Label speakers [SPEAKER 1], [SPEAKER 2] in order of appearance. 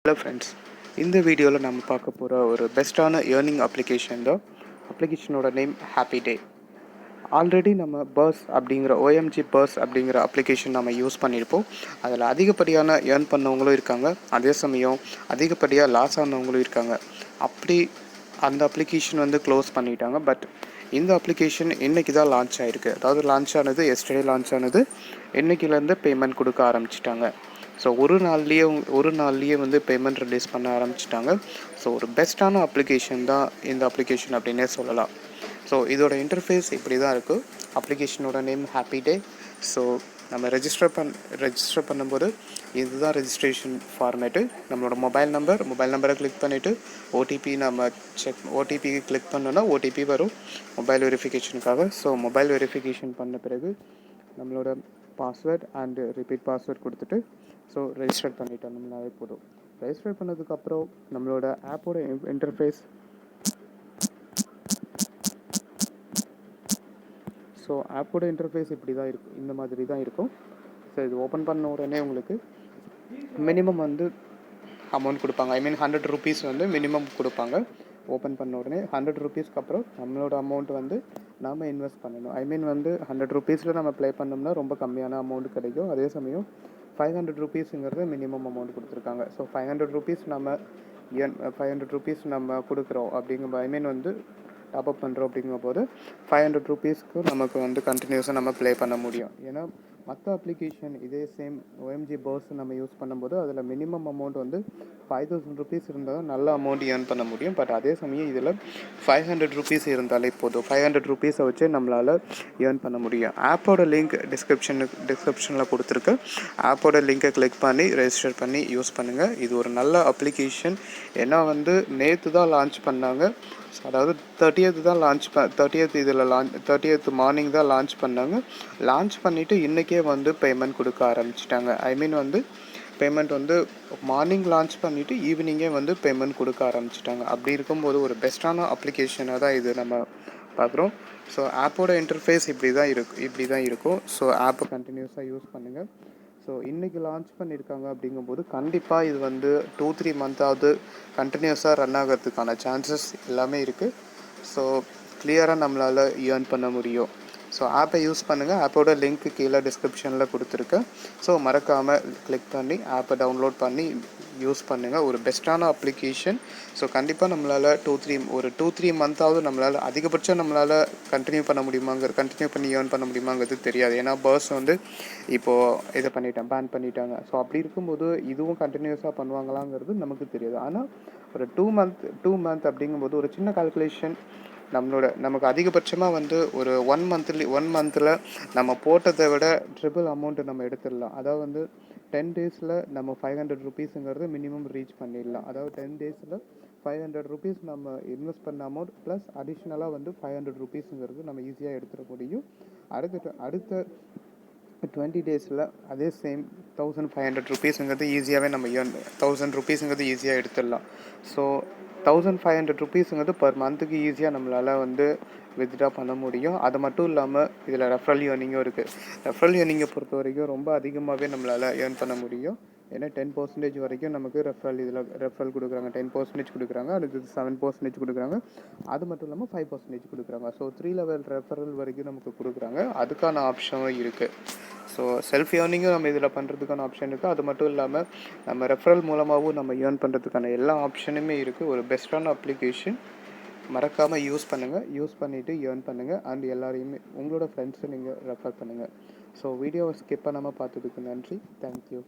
[SPEAKER 1] Hello friends, இந்த வீடியோவில் நம்ம பார்க்க போகிற ஒரு பெஸ்ட்டான ஏர்னிங் அப்ளிகேஷன் தான். அப்ளிகேஷனோட நேம் ஹாப்பி டே. ஆல்ரெடி நம்ம பர்ஸ் அப்படிங்கிற ஓஎம்ஜி பர்ஸ் அப்படிங்கிற அப்ளிகேஷன் நம்ம யூஸ் பண்ணியிருப்போம். அதில் அதிகப்படியான ஏர்ன் பண்ணவங்களும் இருக்காங்க, அதே சமயம் அதிகப்படியாக லாஸ் ஆனவங்களும் இருக்காங்க. அப்படி அந்த அப்ளிகேஷன் வந்து க்ளோஸ் பண்ணிட்டாங்க. பட் இந்த அப்ளிகேஷன் இன்றைக்கி தான் லான்ச் ஆகிருக்கு. அதாவது லான்ச் ஆனது எஸ்டர்டே லான்ச் ஆனது. இன்றைக்கிலேருந்து பேமெண்ட் கொடுக்க ஆரம்பிச்சிட்டாங்க. ஸோ ஒரு நாள்லேயே வந்து பேமெண்ட் ரிலீஸ் பண்ண ஆரம்பிச்சிட்டாங்க. ஸோ ஒரு பெஸ்ட்டான அப்ளிகேஷன் தான் இந்த அப்ளிகேஷன் அப்படின்னே சொல்லலாம். ஸோ இதோட இன்டர்ஃபேஸ் இப்படி தான் இருக்குது. அப்ளிகேஷனோட நேம் ஹாப்பி டே. ஸோ நம்ம ரெஜிஸ்டர் பண்ணும்போது இதுதான் ரெஜிஸ்ட்ரேஷன் ஃபார்மேட்டு. நம்மளோட மொபைல் நம்பரை கிளிக் பண்ணிவிட்டு ஓடிபி கிளிக் பண்ணோன்னா ஓடிபி வரும் மொபைல் வெரிஃபிகேஷனுக்காக. ஸோ மொபைல் வெரிஃபிகேஷன் பண்ண பிறகு நம்மளோட பாஸ்வேர்ட் அண்டு ரிப்பீட் பாஸ்வேர்ட் கொடுத்துட்டு ஸோ ரெஜிஸ்டர் பண்ணிட்டோம் நம்மளாவே போதும். ரெஜிஸ்டர் பண்ணதுக்கப்புறம் நம்மளோட ஆப்போட இன்டர்ஃபேஸ் இப்படி தான் இருக்கும், இந்த மாதிரி தான் இருக்கும். ஸோ இது ஓப்பன் பண்ண உடனே உங்களுக்கு மினிமம் வந்து அமௌண்ட் கொடுப்பாங்க. ஐ மீன் 100 ருபீஸ் வந்து மினிமம் கொடுப்பாங்க. ஓப்பன் பண்ண உடனே 100 ருபீஸ்க்கு அப்புறம் நம்மளோட அமௌண்ட் வந்து நாம் இன்வெஸ்ட் பண்ணணும். ஐ மீன் வந்து 100 ருபீஸில் நம்ம ப்ளே பண்ணோம்னா ரொம்ப கம்மியான அமௌண்ட் கிடைக்கும். அதே சமயம் 500 ருபீஸுங்கிறது மினிமம் அமௌண்ட் கொடுத்துருக்காங்க. ஸோ 500 ருபீஸ் நம்ம கொடுக்குறோம் அப்படிங்கும்போது, ஐ மீன் வந்து டாப்அப் பண்ணுறோம் அப்படிங்கும்போது 500 ருபீஸ்க்கு நமக்கு வந்து கண்டினியூஸாக நம்ம ப்ளே பண்ண முடியும். ஏன்னா மற்ற அப்ளிகேஷன் இதே சேம் ஓஎம்ஜி பர்ஸ் நம்ம யூஸ் பண்ணும்போது அதில் மினிமம் அமௌண்ட் வந்து 5000 ருபீஸ் இருந்தால் தான் நல்ல அமௌண்ட் ஏர்ன் பண்ண முடியும். பட் அதே சமயம் இதில் 500 ருபீஸ் இருந்தாலே போதும். 500 ருபீஸை வச்சு நம்மளால் ஏர்ன் பண்ண முடியும். ஆப்போட லிங்க் டிஸ்கிரிப்ஷனில் கொடுத்துருக்கு. ஆப்போட லிங்கை கிளிக் பண்ணி ரெஜிஸ்டர் பண்ணி யூஸ் பண்ணுங்கள். இது ஒரு நல்ல அப்ளிகேஷன். ஏன்னா வந்து நேற்று தான் லான்ச் பண்ணாங்க. அதாவது 30th மார்னிங் தான் லான்ச் பண்ணாங்க. லான்ச் பண்ணிவிட்டு இன்றைக்கே வந்து பேமெண்ட் கொடுக்க ஆரம்பிச்சிட்டாங்க. ஐ மீன் வந்து பேமெண்ட் வந்து மார்னிங் லான்ச் பண்ணிவிட்டு ஈவினிங்கே வந்து பேமெண்ட் கொடுக்க ஆரம்பிச்சிட்டாங்க. அப்படி இருக்கும்போது ஒரு பெஸ்ட்டான அப்ளிகேஷனாக தான் இது நம்ம பார்க்குறோம். ஸோ ஆப்போட இன்டர்ஃபேஸ் இப்படி தான் இருக்கும். ஸோ ஆப்பை கண்டினியூஸாக யூஸ் பண்ணுங்கள். ஸோ இன்றைக்கி லான்ச் பண்ணியிருக்காங்க அப்படிங்கும்போது கண்டிப்பாக இது வந்து 2-3 மந்தாவது கண்டினியூஸாக ரன் ஆகிறதுக்கான சான்சஸ் எல்லாமே இருக்குது. ஸோ கிளியராக நம்மளால் ஏர்ன் பண்ண முடியும். ஸோ ஆப்பை யூஸ் பண்ணுங்கள். ஆப்போட லிங்க் கீழே டிஸ்கிரிப்ஷனில் கொடுத்துருக்கேன். ஸோ மறக்காமல் கிளிக் பண்ணி ஆப்பை டவுன்லோட் பண்ணி யூஸ் பண்ணுங்கள். ஒரு பெஸ்ட்டான அப்ளிகேஷன். ஸோ கண்டிப்பாக நம்மளால் 2-3 மந்த்தாவது நம்மளால் அதிகபட்சம் நம்மளால் கண்டினியூ பண்ணி ஏர்ன் பண்ண முடியுமாங்கிறது தெரியாது. ஏன்னா பர்ஸ் வந்து இப்போது இதை பேன் பண்ணிட்டாங்க. ஸோ அப்படி இருக்கும்போது இதுவும் கண்டினியூஸாக பண்ணுவாங்களாங்கிறது நமக்கு தெரியாது. ஆனால் ஒரு 2 மந்த் அப்படிங்கும்போது ஒரு சின்ன கால்குலேஷன் நமக்கு அதிகபட்சமாக வந்து ஒரு 1 மந்தில் நம்ம போட்டதை விட ட்ரிபிள் அமௌண்ட்டு நம்ம எடுத்துடலாம். அதாவது வந்து 10 டேஸில் நம்ம 500 ருபீஸுங்கிறது மினிமம் ரீச் பண்ணிடலாம். அதாவது 10 டேஸில் 500 ருபீஸ் நம்ம இன்வெஸ்ட் பண்ண அமௌண்ட் ப்ளஸ் அடிஷ்னலாக வந்து 500 ருபீஸுங்கிறது நம்ம ஈஸியாக எடுத்துட முடியும். அடுத்த 20 டேஸில் அதே சேம் 1500 ருபீஸுங்கிறது ஈஸியாகவே நம்ம 1000 ருபீஸுங்கிறது ஈஸியாக எடுத்துடலாம். ஸோ 1500 ருபீஸுங்கிறது பர் மந்த்துக்கு ஈஸியாக நம்மளால் வந்து வித்ட்ரா பண்ண முடியும். அது மட்டும் இல்லாமல் இதில் ரெஃபரல் ஏர்னிங்கும் இருக்குது. ரெஃபரல் ஏர்னிங்கை பொறுத்த வரைக்கும் ரொம்ப அதிகமாகவே நம்மளால் ஏர்ன் பண்ண முடியும். ஏன்னா 10% வரைக்கும் நமக்கு ரெஃபரல் கொடுக்குறாங்க. 10% கொடுக்குறாங்க, அடுத்தது 7% கொடுக்குறாங்க, அது மட்டும் இல்லாமல் 5% கொடுக்குறாங்க. ஸோ 3 லெவல் ரெஃபரல் வரைக்கும் நமக்கு கொடுக்குறாங்க. அதுக்கான ஆப்ஷனும் இருக்குது. ஸோ செல்ஃப் ஏர்னிங்கும் நம்ம இதில் பண்ணுறதுக்கான ஆப்ஷன் இருக்குது. அது மட்டும் இல்லாமல் நம்ம ரெஃபரல் மூலமாகவும் நம்ம ஏர்ன் பண்ணுறதுக்கான எல்லா ஆப்ஷனுமே இருக்குது. ஒரு பெஸ்ட்டான அப்ளிகேஷன். மறக்காமல் யூஸ் பண்ணுங்கள். யூஸ் பண்ணிவிட்டு ஏர்ன் பண்ணுங்கள். அண்ட் எல்லாரையுமே உங்களோட ஃப்ரெண்ட்ஸை நீங்கள் ரெஃபர் பண்ணுங்கள். ஸோ வீடியோவை ஸ்கிப் பண்ணாமல் பார்த்ததுக்கு நன்றி. தேங்க்யூ.